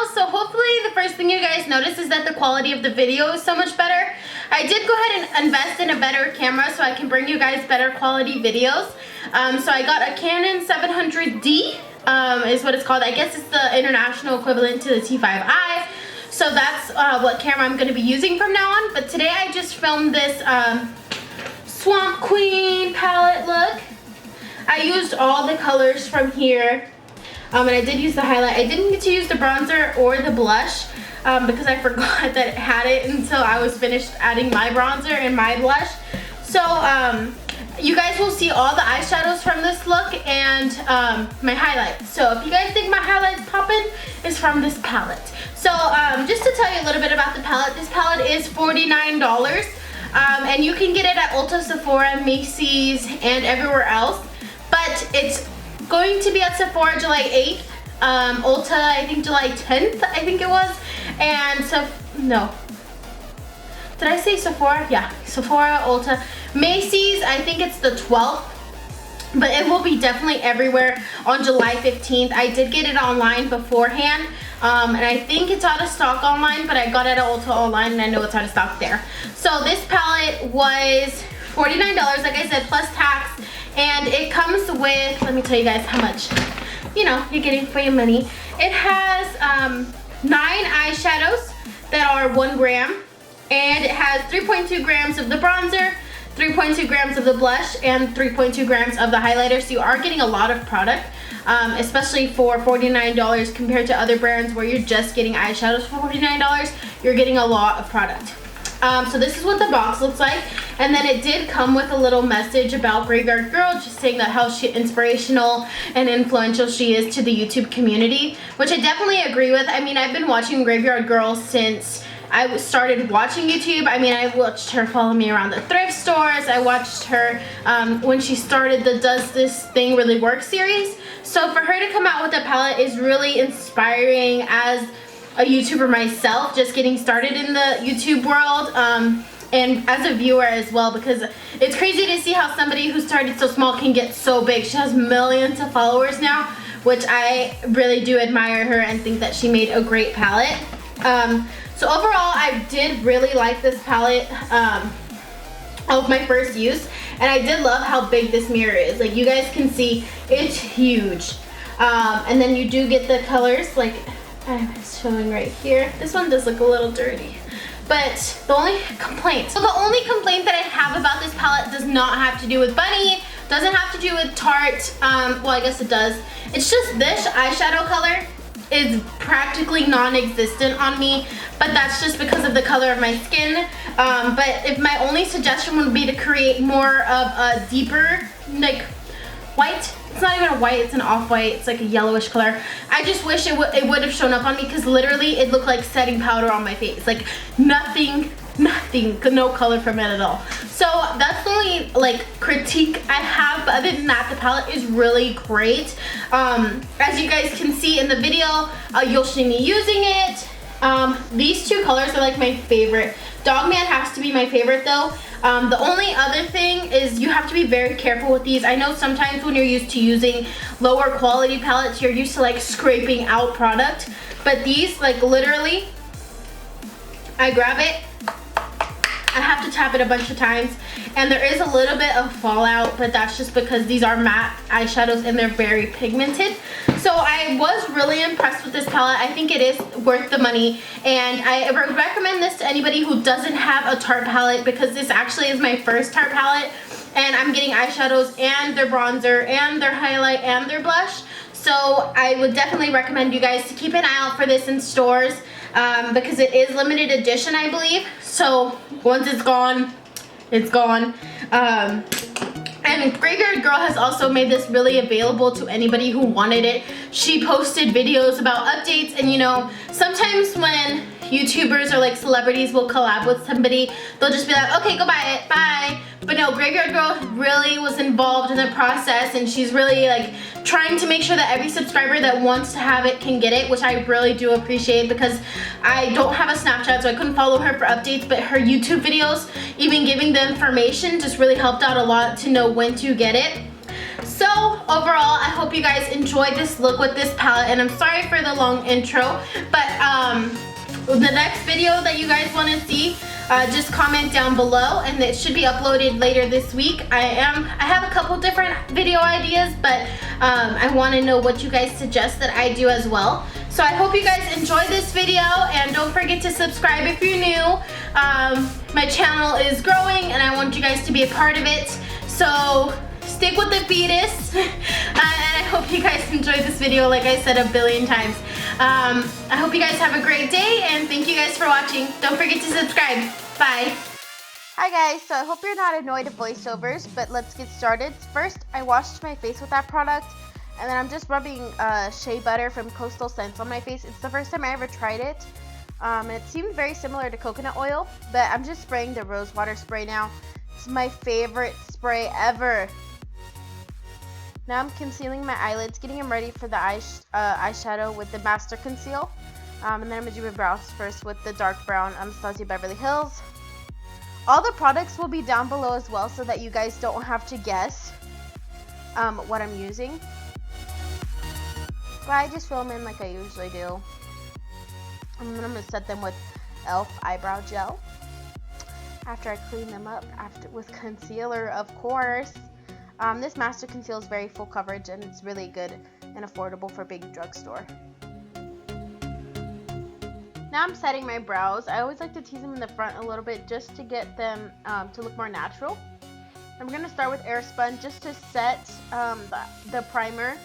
channel, so hopefully the first thing you guys notice is that the quality of the video is so much better. I did go ahead and invest in a better camera so I can bring you guys better quality videos. So I got a Canon 700D is what it's called. I guess it's the international equivalent to the T5i. So that's what camera I'm going to be using from now on. But today I just filmed this Swapqueen Palette look. I used all the colors from here. And I did use the highlight. I didn't get to use the bronzer or the blush because I forgot that it had it until I was finished adding my bronzer and my blush. So you guys will see all the eyeshadows from this look and my highlights. So if you guys think my highlights poppin', it's from this palette. So just to tell you a little bit about the palette, this palette is $49. And you can get it at Ulta, Sephora, Macy's, and everywhere else. But it's going to be at Sephora July 8th, Ulta I think July 10th, I think it was, and so, no. Did I say Sephora? Yeah, Sephora, Ulta. Macy's, I think it's the 12th, but it will be definitely everywhere on July 15th. I did get it online beforehand, and I think it's out of stock online, but I got it at Ulta online, and I know it's out of stock there. So this palette was $49, like I said, plus tax. And it comes with, let me tell you guys how much, you know, you're getting for your money. It has 9 eyeshadows that are 1 gram. And it has 3.2 grams of the bronzer, 3.2 grams of the blush, and 3.2 grams of the highlighter. So you are getting a lot of product, especially for $49 compared to other brands where you're just getting eyeshadows for $49. You're getting a lot of product. So this is what the box looks like, and then it did come with a little message about Graveyard Girl, just saying that how inspirational and influential she is to the YouTube community, which I definitely agree with. I mean, I've been watching Graveyard Girl since I started watching YouTube. I mean, I watched her follow me around the thrift stores. I watched her when she started the Does This Thing Really Work series. So for her to come out with a palette is really inspiring as a YouTuber myself, just getting started in the YouTube world, and as a viewer as well, because it's crazy to see how somebody who started so small can get so big. She has millions of followers now, which I really do admire her and think that she made a great palette. So overall, I did really like this palette of my first use, and I did love how big this mirror is. Like, you guys can see, it's huge. And then you do get the colors, like I'm showing right here. This one does look a little dirty. But the only complaint that I have about this palette does not have to do with Bunny, doesn't have to do with Tarte, well, I guess it does. It's just this eyeshadow color is practically non-existent on me, but that's just because of the color of my skin. But if my only suggestion would be to create more of a deeper, like, white. It's not even a white, it's an off-white. It's like a yellowish color. I just wish it would have shown up on me, because literally it looked like setting powder on my face. Like nothing, no color from it at all. So that's the only like critique I have, but other than that, the palette is really great. As you guys can see in the video, you'll see me using it. These two colors are like my favorite. Dogman has to be my favorite though. The only other thing is you have to be very careful with these. I know sometimes when you're used to using lower quality palettes, you're used to like scraping out product. But these, like literally, I grab it, I have to tap it a bunch of times, and there is a little bit of fallout, but that's just because these are matte eyeshadows and they're very pigmented. So I was really impressed with this palette. I think it is worth the money, and I would recommend this to anybody who doesn't have a Tarte palette, because this actually is my first Tarte palette, and I'm getting eyeshadows and their bronzer and their highlight and their blush. So I would definitely recommend you guys to keep an eye out for this in stores, because it is limited edition, I believe. So once it's gone, it's gone. And Graveyard Girl has also made this really available to anybody who wanted it. She posted videos about updates, and you know, sometimes when YouTubers or like celebrities will collab with somebody, they'll just be like, okay, go buy it, bye. But no, Graveyard Girl really was involved in the process, and she's really like trying to make sure that every subscriber that wants to have it can get it, which I really do appreciate, because I don't have a Snapchat, so I couldn't follow her for updates, but her YouTube videos, even giving the information, just really helped out a lot to know when to get it. So overall, I hope you guys enjoyed this look with this palette, and I'm sorry for the long intro, but the next video that you guys want to see, just comment down below, and it should be uploaded later this week. I have a couple different video ideas, but I want to know what you guys suggest that I do as well. So I hope you guys enjoyed this video, and don't forget to subscribe if you're new. My channel is growing, and I want you guys to be a part of it. So stick with the fetus, and I hope you guys enjoyed this video like I said a billion times. I hope you guys have a great day, and thank you guys for watching. Don't forget to subscribe. Bye. Hi guys, so I hope you're not annoyed at voiceovers, but let's get started. First, I washed my face with that product, and then I'm just rubbing Shea Butter from Coastal Scents on my face. It's the first time I ever tried it. It seemed very similar to coconut oil, but I'm just spraying the Rosewater spray now. It's my favorite spray ever. Now I'm concealing my eyelids, getting them ready for the eyeshadow with the Master Conceal. And then I'm going to do my brows first with the dark brown Anastasia Beverly Hills. All the products will be down below as well, so that you guys don't have to guess what I'm using. But I just fill them in like I usually do. And then I'm going to set them with e.l.f. Eyebrow Gel. After I clean them up with concealer, of course. This Master Conceal is very full coverage, and it's really good and affordable for big drugstore. Now I'm setting my brows. I always like to tease them in the front a little bit just to get them to look more natural. I'm going to start with Airspun just to set the primer.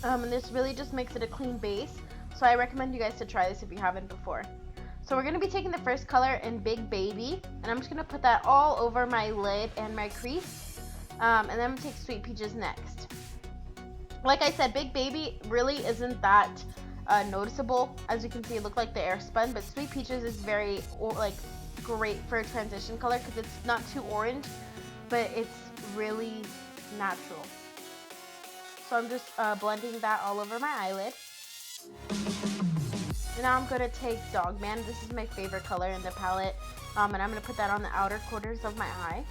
And this really just makes it a clean base. So I recommend you guys to try this if you haven't before. So we're going to be taking the first color in Big Baby. And I'm just going to put that all over my lid and my crease. And then I'm going to take Sweet Peaches next. Like I said, Big Baby really isn't that noticeable. As you can see, it looked like the Airspun, but Sweet Peaches is very great for a transition color because it's not too orange, but it's really natural. So I'm just blending that all over my eyelid. And now I'm going to take Dog Man. This is my favorite color in the palette, and I'm going to put that on the outer corners of my eye.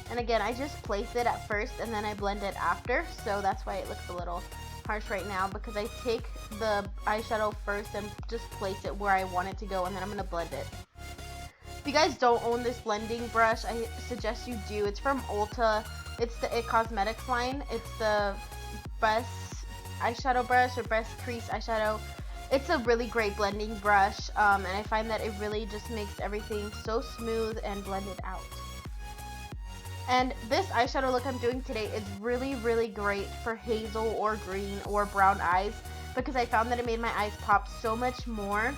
And again, I just place it at first and then I blend it after, so that's why it looks a little harsh right now, because I take the eyeshadow first and just place it where I want it to go, and then I'm going to blend it. If you guys don't own this blending brush, I suggest you do. It's from Ulta. It's the IT Cosmetics line. It's the best eyeshadow brush or best crease eyeshadow. It's a really great blending brush, and I find that it really just makes everything so smooth and blended out. And this eyeshadow look I'm doing today is really, really great for hazel or green or brown eyes, because I found that it made my eyes pop so much more.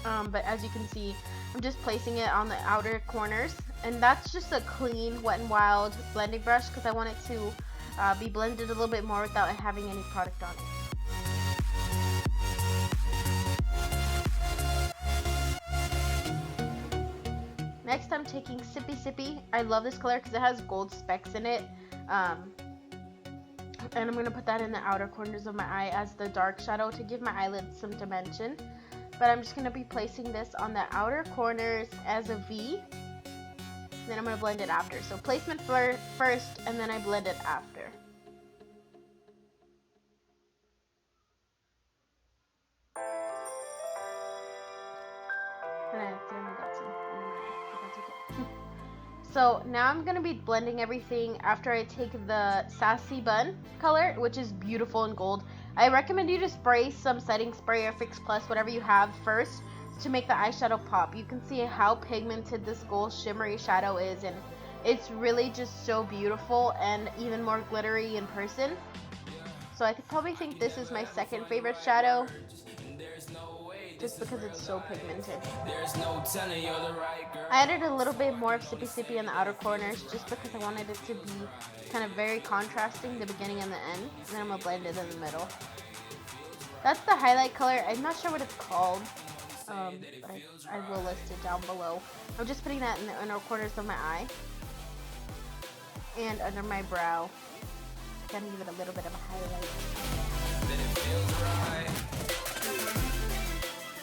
But as you can see, I'm just placing it on the outer corners, and that's just a clean Wet n Wild blending brush because I want it to be blended a little bit more without having any product on it. Next, I'm taking Sippy Sippy. I love this color because it has gold specks in it. And I'm going to put that in the outer corners of my eye as the dark shadow to give my eyelids some dimension. But I'm just going to be placing this on the outer corners as a V. Then I'm going to blend it after. So placement first, and then I blend it after. And I accidentally got some. So now I'm going to be blending everything after I take the Sassy Bun color, which is beautiful in gold. I recommend you to spray some setting spray or Fix Plus, whatever you have, first to make the eyeshadow pop. You can see how pigmented this gold shimmery shadow is, and it's really just so beautiful and even more glittery in person. So I could probably think this is my second favorite shadow, just because it's so pigmented. I added a little bit more of Sippy Sippy in the outer corners just because I wanted it to be kind of very contrasting, the beginning and the end. And then I'm going to blend it in the middle. That's the highlight color. I'm not sure what it's called, but I will list it down below. I'm just putting that in the inner corners of my eye and under my brow. Gonna give it a little bit of a highlight.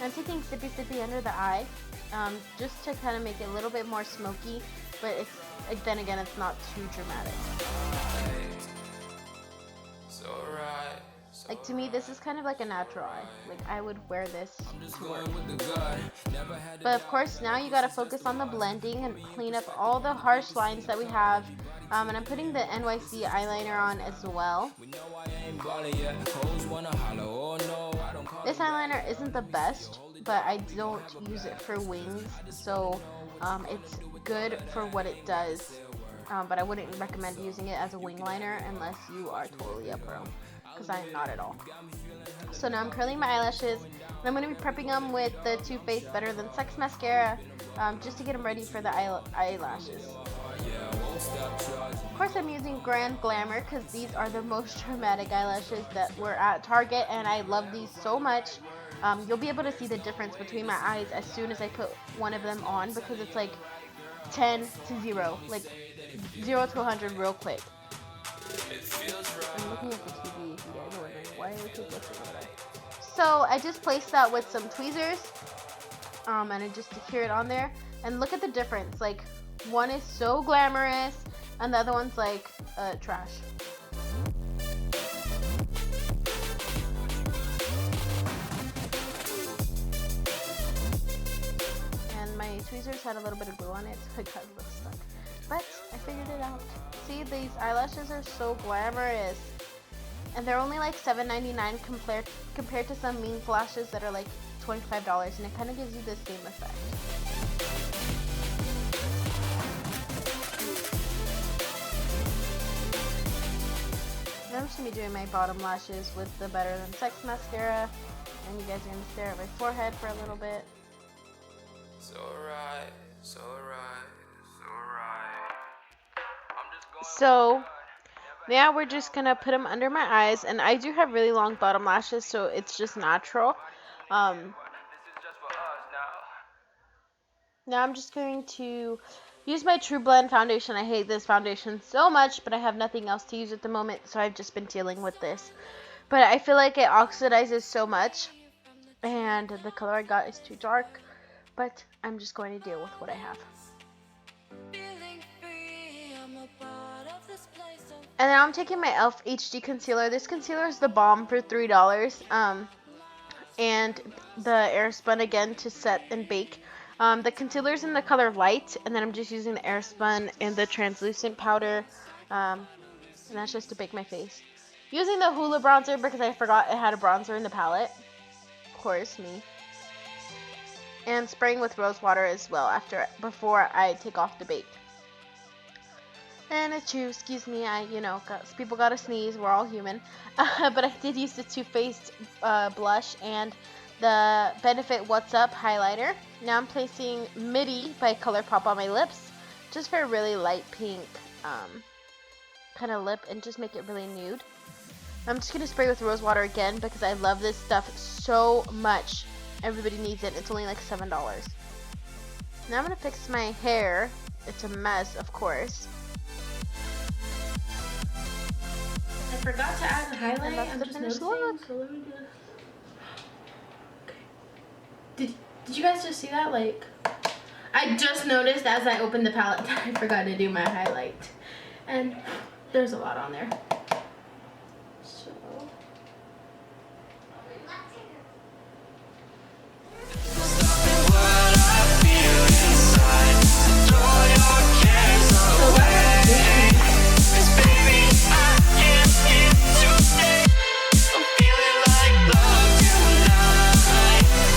I'm taking Sippy Sippy under the eye, just to kind of make it a little bit more smoky, but it's, then again, it's not too dramatic. like, to me, this is kind of like a natural eye. Like, I would wear this to work. But of course, now you gotta focus on the blending and clean up all the harsh lines that we have. And I'm putting the NYC eyeliner on as well. This eyeliner isn't the best, but I don't use it for wings, so it's good for what it does. But I wouldn't recommend using it as a wing liner unless you are totally a pro, because I am not at all. So now I'm curling my eyelashes, and I'm going to be prepping them with the Too Faced Better Than Sex mascara, just to get them ready for the eyelashes. Of course, I'm using Glamour because these are the most dramatic eyelashes that were at Target, and I love these so much. You'll be able to see the difference between my eyes as soon as I put one of them on, because it's like 10 to 0, like 0 to 100 real quick. I'm looking at the TV if you guys are wondering why I keep looking at that. So I just placed that with some tweezers, and I just secure it on there. And look at the difference. Like, one is so glamorous, and the other one's like trash. And my tweezers had a little bit of glue on it, so I got a little stuck. But I figured it out. See, these eyelashes are so glamorous. And they're only like $7.99 compared to some Mink lashes that are like $25, and it kind of gives you the same effect. And I'm just going to be doing my bottom lashes with the Better Than Sex mascara, and you guys are going to stare at my forehead for a little bit. So right, so right, so right. I'm just going so now we're just gonna put them under my eyes, and I do have really long bottom lashes, so it's just natural. Now I'm just going to use my True Blend foundation. I hate this foundation so much, but I have nothing else to use at the moment, so I've just been dealing with this. But I feel like it oxidizes so much, and the color I got is too dark, but I'm just going to deal with what I have. And now I'm taking my e.l.f. HD concealer. This concealer is the bomb for $3. And the Airspun again to set and bake. The concealer's in the color light, and then I'm just using the Airspun and the translucent powder. And that's just to bake my face. Using the Hoolah bronzer because I forgot it had a bronzer in the palette. Of course, me. And spraying with Rosewater as well before I take off the bake. And excuse me, people gotta sneeze, we're all human. But I did use the Too Faced blush and the Benefit What's Up highlighter. Now I'm placing Midi by ColourPop on my lips, just for a really light pink kind of lip, and just make it really nude. I'm just gonna spray with Rosewater again because I love this stuff so much. Everybody needs it. It's only like $7. Now I'm gonna fix my hair. It's a mess, of course. I forgot to add a highlight. I'm just noticing. Look. So let me do this. Okay. Did you guys just see that? Like, I just noticed as I opened the palette that I forgot to do my highlight, and there's a lot on there.